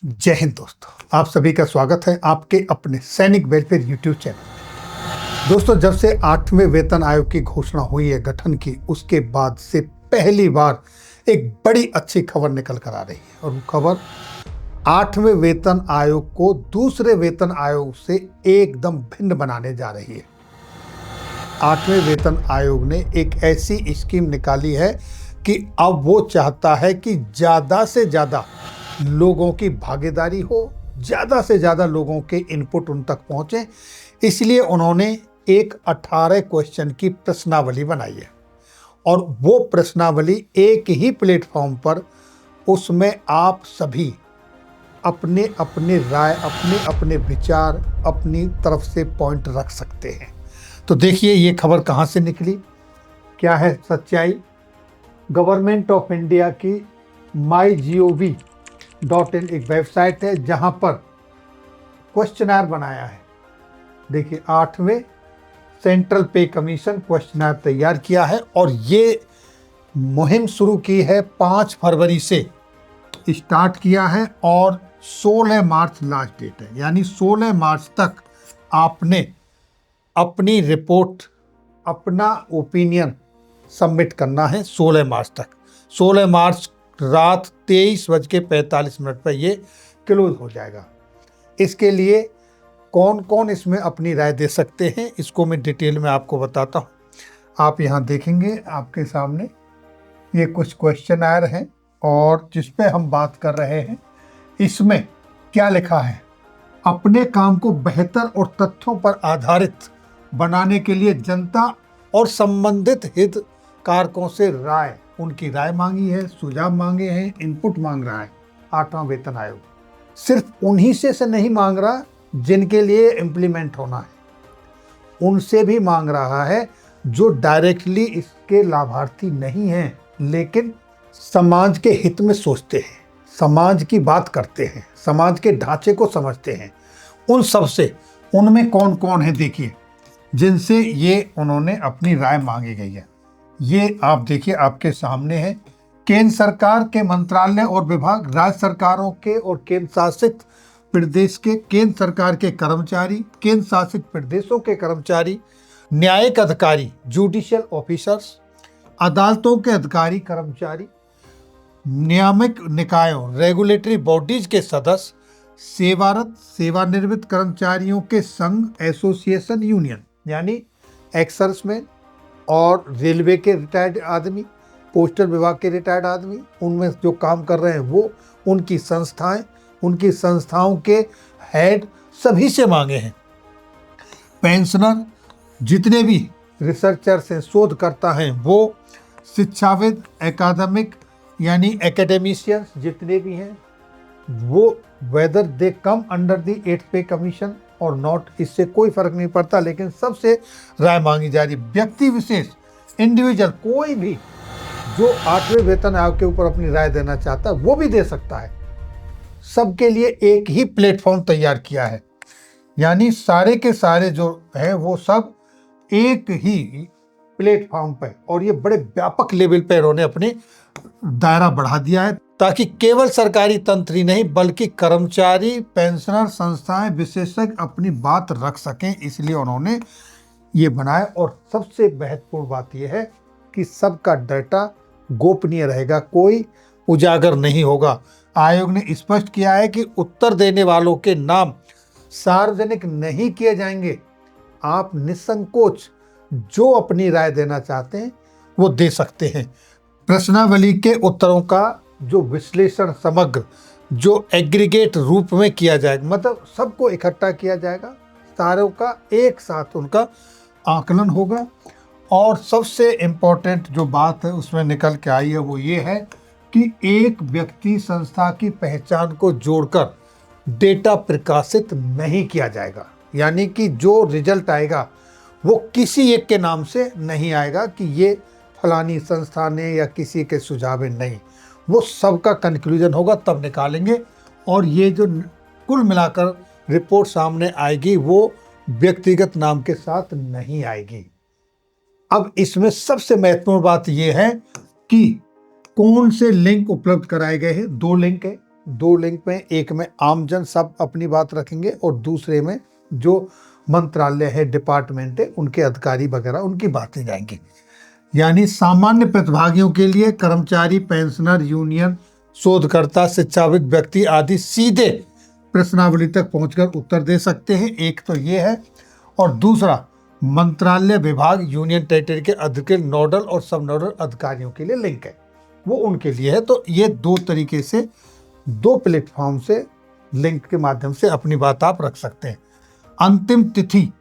जय हिंद दोस्तों, आप सभी का स्वागत है आपके अपने सैनिक वेलफेयर यूट्यूब चैनल। दोस्तों, जब से 8वें वेतन आयोग की घोषणा हुई है गठन की, उसके बाद से पहली बार एक बड़ी अच्छी खबर निकल कर आ रही है। और वो खबर 8वें वेतन आयोग को दूसरे वेतन आयोग से एकदम भिन्न बनाने जा रही है। 8वें वेतन आयोग ने एक ऐसी स्कीम निकाली है कि अब वो चाहता है कि ज़्यादा से ज़्यादा लोगों की भागीदारी हो, ज़्यादा से ज़्यादा लोगों के इनपुट उन तक पहुँचे। इसलिए उन्होंने एक 18 क्वेश्चन की प्रश्नावली बनाई है और वो प्रश्नावली एक ही प्लेटफॉर्म पर, उसमें आप सभी अपने अपने राय, अपने अपने विचार, अपनी तरफ से पॉइंट रख सकते हैं। तो देखिए ये खबर कहाँ से निकली, क्या है सच्चाई। गवर्नमेंट ऑफ इंडिया की mygov.in एक वेबसाइट है जहां पर क्वेश्चनर बनाया है। देखिए 8वें सेंट्रल पे कमीशन क्वेश्चनर तैयार किया है और ये मुहिम शुरू की है 5 फरवरी से स्टार्ट किया है और 16 मार्च लास्ट डेट है। यानी 16 मार्च तक आपने अपनी रिपोर्ट, अपना ओपिनियन सबमिट करना है। 16 मार्च तक, 16 मार्च रात 23:45 पर ये क्लोज हो जाएगा। इसके लिए कौन कौन इसमें अपनी राय दे सकते हैं, इसको मैं डिटेल में आपको बताता हूँ। आप यहाँ देखेंगे आपके सामने ये कुछ क्वेश्चनर हैं और जिस पे हम बात कर रहे हैं, इसमें क्या लिखा है। अपने काम को बेहतर और तथ्यों पर आधारित बनाने के लिए जनता और संबंधित हित कारकों से राय, उनकी राय मांगी है, सुझाव मांगे हैं, इनपुट मांग रहा है 8वां वेतन आयोग। सिर्फ उन्हीं से नहीं मांग रहा जिनके लिए इम्प्लीमेंट होना है, उनसे भी मांग रहा है जो डायरेक्टली इसके लाभार्थी नहीं हैं लेकिन समाज के हित में सोचते हैं, समाज की बात करते हैं, समाज के ढांचे को समझते हैं। उन सब से, उनमें कौन कौन है देखिए जिनसे ये उन्होंने अपनी राय मांगी गई है। ये आप देखिए आपके सामने है। केंद्र सरकार के मंत्रालय और विभाग, राज्य सरकारों के और केंद्र शासित प्रदेश के, केंद्र सरकार के कर्मचारी, केंद्र शासित प्रदेशों के कर्मचारी, न्यायिक अधिकारी जुडिशियल ऑफिसर्स, अदालतों के अधिकारी कर्मचारी, नियामक निकायों रेगुलेटरी बॉडीज के सदस्य, सेवारत सेवानिवृत्त कर्मचारियों के संघ एसोसिएशन यूनियन यानी एक्सर्समैन, और रेलवे के रिटायर्ड आदमी, पोस्टल विभाग के रिटायर्ड आदमी, उनमें जो काम कर रहे हैं वो, उनकी संस्थाएं, उनकी संस्थाओं के हेड, सभी से मांगे हैं। पेंशनर, जितने भी रिसर्चर्स हैं, शोधकर्ता हैं वो, शिक्षाविद, एकाडमिक यानी एकेडमिशियंस जितने भी हैं वो, whether they come under the 8th पे कमीशन और नॉट, इससे कोई फर्क नहीं पड़ता, लेकिन सबसे राय मांगी जा रही। व्यक्ति विशेष, इंडिविजुअल, कोई भी जो 8वें वेतन आयोग के ऊपर अपनी राय देना चाहता है वो भी दे सकता है। सबके लिए एक ही प्लेटफॉर्म तैयार किया है, यानी सारे के सारे जो है वो सब एक ही प्लेटफॉर्म पे, और ये बड़े व्यापक लेवल पे इन्होंने अपने दायरा बढ़ा दिया है ताकि केवल सरकारी तंत्र ही नहीं बल्कि कर्मचारी, पेंशनर, संस्थाएं, विशेषज्ञ अपनी बात रख सकें। इसलिए उन्होंने ये बनाया। और सबसे महत्वपूर्ण बात यह है कि सबका डाटा गोपनीय रहेगा, कोई उजागर नहीं होगा। आयोग ने स्पष्ट किया है कि उत्तर देने वालों के नाम सार्वजनिक नहीं किए जाएंगे। आप निसंकोच जो अपनी राय देना चाहते हैं वो दे सकते हैं। प्रश्नावली के उत्तरों का जो विश्लेषण समग्र, जो एग्रीगेट रूप में किया जाएगा, मतलब सबको इकट्ठा किया जाएगा, सारों का एक साथ उनका आकलन होगा। और सबसे इम्पोर्टेंट जो बात है उसमें निकल के आई है वो ये है कि एक व्यक्ति संस्था की पहचान को जोड़कर डेटा प्रकाशित नहीं किया जाएगा। यानी कि जो रिजल्ट आएगा वो किसी एक के नाम से नहीं आएगा कि ये फलानी संस्था ने या किसी के सुझाव नहीं, वो सबका कंक्लूजन होगा तब निकालेंगे। और ये जो कुल मिलाकर रिपोर्ट सामने आएगी वो व्यक्तिगत नाम के साथ नहीं आएगी। अब इसमें सबसे महत्वपूर्ण बात यह है कि कौन से लिंक उपलब्ध कराए गए हैं। 2 लिंक है, दो लिंक में, एक में आमजन सब अपनी बात रखेंगे और दूसरे में जो मंत्रालय है, डिपार्टमेंट है, उनके अधिकारी वगैरह उनकी बातें जाएंगी। यानी सामान्य प्रतिभागियों के लिए कर्मचारी, पेंशनर, यूनियन, शोधकर्ता, शिक्षाविद व्यक्ति आदि सीधे प्रश्नावली तक पहुंचकर उत्तर दे सकते हैं। एक तो ये है, और दूसरा मंत्रालय, विभाग, यूनियन टेरिटरी के अधिकृत नोडल और सब नोडल अधिकारियों के लिए लिंक है, वो उनके लिए है। तो ये दो तरीके से, दो प्लेटफॉर्म से लिंक के माध्यम से अपनी बात आप रख सकते हैं। अंतिम तिथि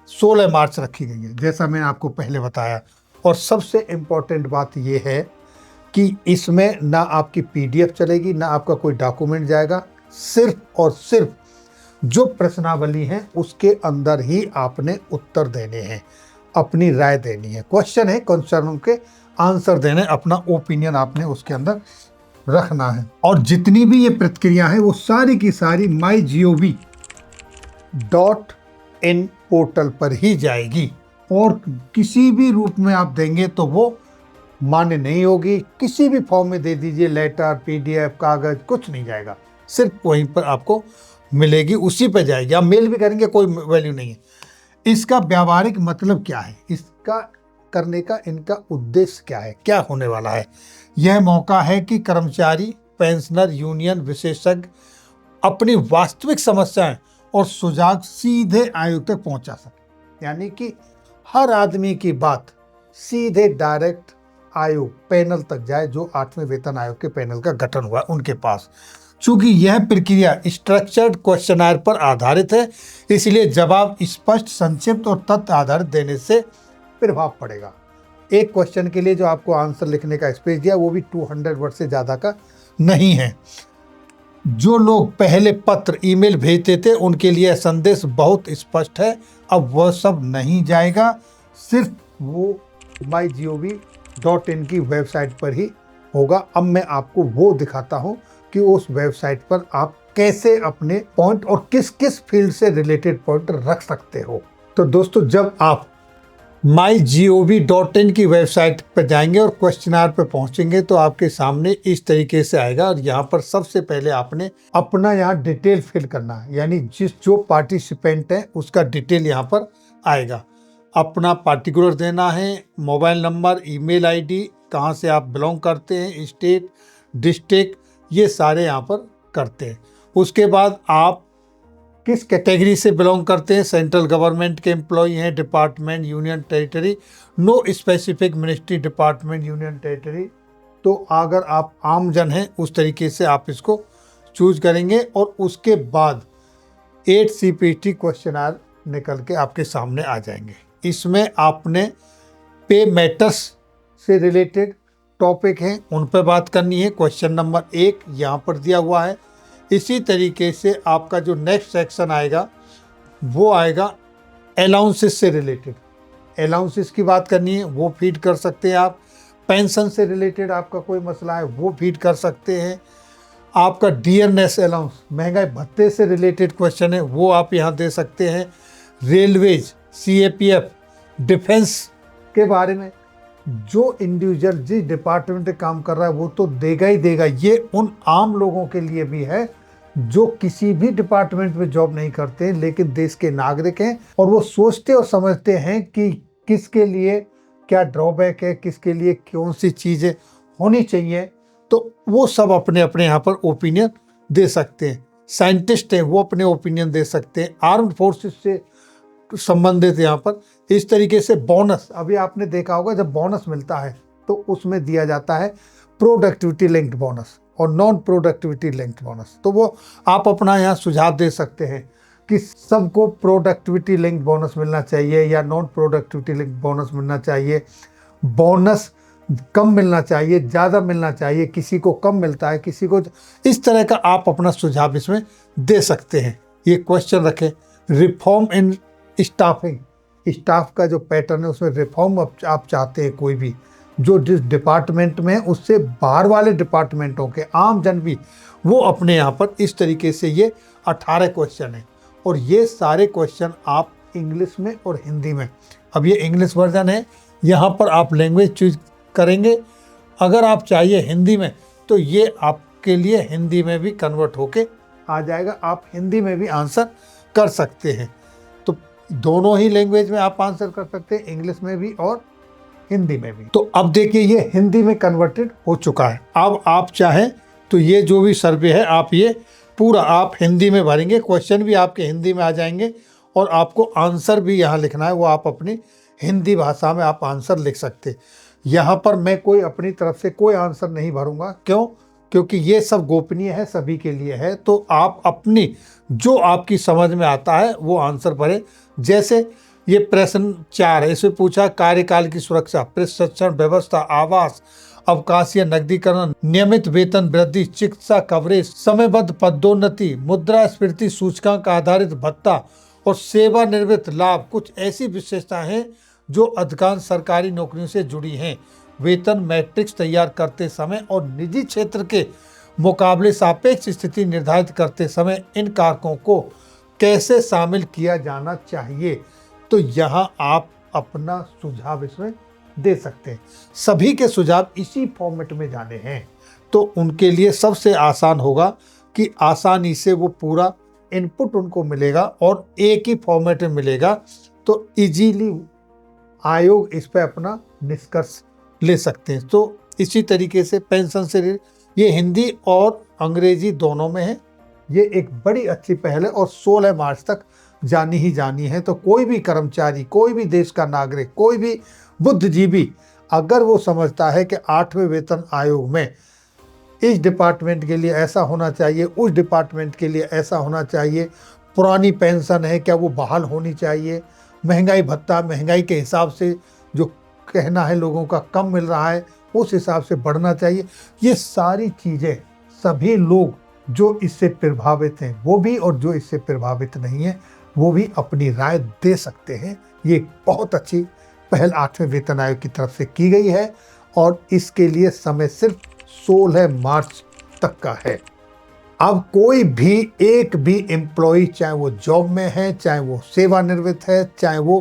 16 मार्च रखी गई है, जैसा मैंने आपको पहले बताया। और सबसे इम्पोर्टेंट बात यह है कि इसमें ना आपकी PDF चलेगी, ना आपका कोई डॉक्यूमेंट जाएगा, सिर्फ और सिर्फ जो प्रश्नावली है उसके अंदर ही आपने उत्तर देने हैं, अपनी राय देनी है। क्वेश्चन है, क्वेश्चनों के आंसर देने, अपना ओपिनियन आपने उसके अंदर रखना है। और जितनी भी ये प्रतिक्रिया है वो सारी की सारी mygov.in पोर्टल पर ही जाएगी, और किसी भी रूप में आप देंगे तो वो मान्य नहीं होगी। किसी भी फॉर्म में दे दीजिए, लेटर, PDF, कागज, कुछ नहीं जाएगा, सिर्फ वहीं पर आपको मिलेगी, उसी पर जाएगी। आप मेल भी करेंगे, कोई वैल्यू नहीं है। इसका व्यावहारिक मतलब क्या है, इसका करने का इनका उद्देश्य क्या है, क्या होने वाला है? यह मौका है कि कर्मचारी, पेंशनर, यूनियन विशेषज्ञ अपनी वास्तविक समस्याएं और सुझाव सीधे आयोग तक पहुंचा सके। यानी कि हर आदमी की बात सीधे डायरेक्ट आयोग, पैनल तक जाए, जो 8वें वेतन आयोग के पैनल का गठन हुआ उनके पास। चूंकि यह प्रक्रिया स्ट्रक्चर्ड क्वेश्चनर पर आधारित है, इसलिए जवाब स्पष्ट, संक्षिप्त और तथ्य आधारित देने से प्रभाव पड़ेगा। एक क्वेश्चन के लिए जो आपको आंसर लिखने का स्पेस दिया, वो भी 200 वर्ड से ज़्यादा का नहीं है। जो लोग पहले पत्र, ईमेल भेजते थे, उनके लिए संदेश बहुत स्पष्ट है। अब वह सब नहीं जाएगा, सिर्फ वो mygov.in की वेबसाइट पर ही होगा। अब मैं आपको वो दिखाता हूँ कि उस वेबसाइट पर आप कैसे अपने पॉइंट और किस किस फील्ड से रिलेटेड पॉइंट रख सकते हो। तो दोस्तों, जब आप mygov.in की वेबसाइट पर जाएंगे और क्वेश्चनर पर पहुंचेंगे तो आपके सामने इस तरीके से आएगा। और यहाँ पर सबसे पहले आपने अपना यहाँ डिटेल फिल करना है, यानी जो पार्टिसिपेंट है उसका डिटेल यहाँ पर आएगा। अपना पार्टिकुलर देना है, मोबाइल नंबर, ईमेल ID, कहाँ से आप बिलोंग करते हैं, स्टेट, डिस्ट्रिक्ट, ये सारे यहाँ पर करते हैं। उसके बाद आप किस कैटेगरी से बिलोंग करते हैं, सेंट्रल गवर्नमेंट के एम्प्लॉई हैं, department, union territory, no specific ministry, department, union territory. तो अगर आप आमजन हैं, उस तरीके से आप इसको चूज करेंगे। और उसके बाद 8 CPT क्वेश्चनर निकल के आपके सामने आ जाएंगे। इसमें आपने पे मैटर्स से रिलेटेड टॉपिक हैं, उन पर बात करनी है। क्वेश्चन नंबर 1 यहाँ पर दिया हुआ है। इसी तरीके से आपका जो नेक्स्ट सेक्शन आएगा वो आएगा अलाउंसेस से रिलेटेड। अलाउंसेस की बात करनी है, वो फीड कर सकते हैं आप। पेंशन से रिलेटेड आपका कोई मसला है, वो फीड कर सकते हैं। आपका डियरनेस अलाउंस, महंगाई भत्ते से रिलेटेड क्वेश्चन है, वो आप यहाँ दे सकते हैं। रेलवेज, CAPF, डिफेंस के बारे में जो इंडिविजुअल जिस डिपार्टमेंट में काम कर रहा है वो तो देगा ही देगा। ये उन आम लोगों के लिए भी है जो किसी भी डिपार्टमेंट में जॉब नहीं करते हैं, लेकिन देश के नागरिक हैं और वो सोचते और समझते हैं कि किसके लिए क्या ड्रॉबैक है, किसके लिए कौन सी चीज़ें होनी चाहिए। तो वो सब अपने अपने यहाँ पर ओपिनियन दे सकते हैं। साइंटिस्ट हैं, वो अपने ओपिनियन दे सकते हैं। आर्म्ड फोर्सेस से संबंधित यहाँ पर इस तरीके से बोनस, अभी आपने देखा होगा जब बोनस मिलता है तो उसमें दिया जाता है प्रोडक्टिविटी लिंक्ड बोनस और नॉन प्रोडक्टिविटी लिंक्ड बोनस। तो वो आप अपना यहाँ सुझाव दे सकते हैं कि सबको प्रोडक्टिविटी लिंक्ड बोनस मिलना चाहिए या नॉन प्रोडक्टिविटी लिंक्ड बोनस मिलना चाहिए। बोनस कम मिलना चाहिए, ज़्यादा मिलना चाहिए, किसी को कम मिलता है, किसी को, इस तरह का आप अपना सुझाव इसमें दे सकते हैं। ये क्वेश्चन रखें। रिफॉर्म इन स्टाफिंग, स्टाफ का जो पैटर्न है उसमें रिफॉर्म आप चाहते हैं, कोई भी जो जिस डिपार्टमेंट में है उससे बाहर वाले डिपार्टमेंटों के आम जन भी वो अपने यहाँ पर इस तरीके से ये 18 क्वेश्चन है। और ये सारे क्वेश्चन आप इंग्लिश में और हिंदी में, अब ये इंग्लिश वर्जन है, यहाँ पर आप लैंग्वेज चूज करेंगे। अगर आप चाहिए हिंदी में तो ये आप आपके लिए हिंदी में भी कन्वर्ट होके आ जाएगा। आप हिंदी में भी आंसर कर सकते हैं। तो दोनों ही लैंग्वेज में आप आंसर कर सकते हैं, इंग्लिश में भी और हिंदी में भी। तो अब देखिए ये हिंदी में कन्वर्टेड हो चुका है। अब आप चाहें तो ये जो भी सर्वे है आप ये पूरा आप हिंदी में भरेंगे, क्वेश्चन भी आपके हिंदी में आ जाएंगे और आपको आंसर भी यहाँ लिखना है, वो आप अपनी हिंदी भाषा में आप आंसर लिख सकते। यहाँ पर मैं कोई अपनी तरफ से कोई आंसर नहीं भरूंगा। क्यों? क्योंकि ये सब गोपनीय है, सभी के लिए है। तो आप अपनी जो आपकी समझ में आता है वो आंसर भरें। जैसे ये प्रश्न 4 है, इसमें पूछा कार्यकाल की सुरक्षा, प्रशिक्षण व्यवस्था, आवास, अवकाशीय नकदीकरण, नियमित वेतन वृद्धि, चिकित्सा कवरेज, समयबद्ध पदोन्नति, मुद्रास्फीति सूचकांक आधारित भत्ता और सेवानिवृत्त लाभ कुछ ऐसी विशेषताएं हैं जो अधिकांश सरकारी नौकरियों से जुड़ी हैं। वेतन मैट्रिक्स तैयार करते समय और निजी क्षेत्र के मुकाबले सापेक्ष स्थिति निर्धारित करते समय इन कारकों को कैसे शामिल किया जाना चाहिए। तो यहाँ आप अपना सुझाव इसमें दे सकते हैं। सभी के सुझाव इसी फॉर्मेट में जाने हैं तो उनके लिए सबसे आसान होगा कि आसानी से वो पूरा इनपुट उनको मिलेगा और एक ही फॉर्मेट में मिलेगा, तो इजीली आयोग इस पे अपना निष्कर्ष ले सकते हैं। तो इसी तरीके से पेंशन से ये हिंदी और अंग्रेजी दोनों में है। ये एक बड़ी अच्छी पहल है और 16 मार्च तक जानी ही जानी है। तो कोई भी कर्मचारी, कोई भी देश का नागरिक, कोई भी बुद्धिजीवी अगर वो समझता है कि 8वें वेतन आयोग में इस डिपार्टमेंट के लिए ऐसा होना चाहिए, उस डिपार्टमेंट के लिए ऐसा होना चाहिए, पुरानी पेंशन है क्या वो बहाल होनी चाहिए, महंगाई भत्ता महंगाई के हिसाब से जो कहना है लोगों का कम मिल रहा है उस हिसाब से बढ़ना चाहिए, ये सारी चीज़ें सभी लोग जो इससे प्रभावित हैं वो भी और जो इससे प्रभावित नहीं है वो भी अपनी राय दे सकते हैं। ये बहुत अच्छी पहल 8वें वेतन आयोग की तरफ से की गई है और इसके लिए समय सिर्फ 16 मार्च तक का है। अब कोई भी एक भी एम्प्लॉय, चाहे वो जॉब में है, चाहे वो सेवानिवृत्त है, चाहे वो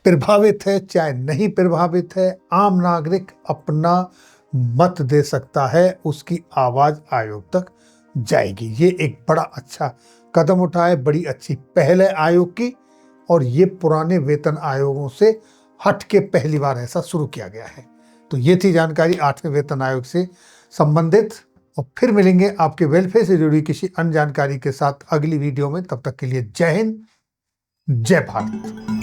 प्रभावित है, चाहे नहीं प्रभावित है, आम नागरिक अपना मत दे सकता है, उसकी आवाज़ आयोग तक जाएगी। ये एक बड़ा अच्छा कदम उठाए, बड़ी अच्छी पहल है आयोग की और ये पुराने वेतन आयोगों से हट के पहली बार ऐसा शुरू किया गया है। तो ये थी जानकारी 8वें वेतन आयोग से संबंधित और फिर मिलेंगे आपके वेलफेयर से जुड़ी किसी अन्य जानकारी के साथ अगली वीडियो में। तब तक के लिए जय हिंद, जय भारत।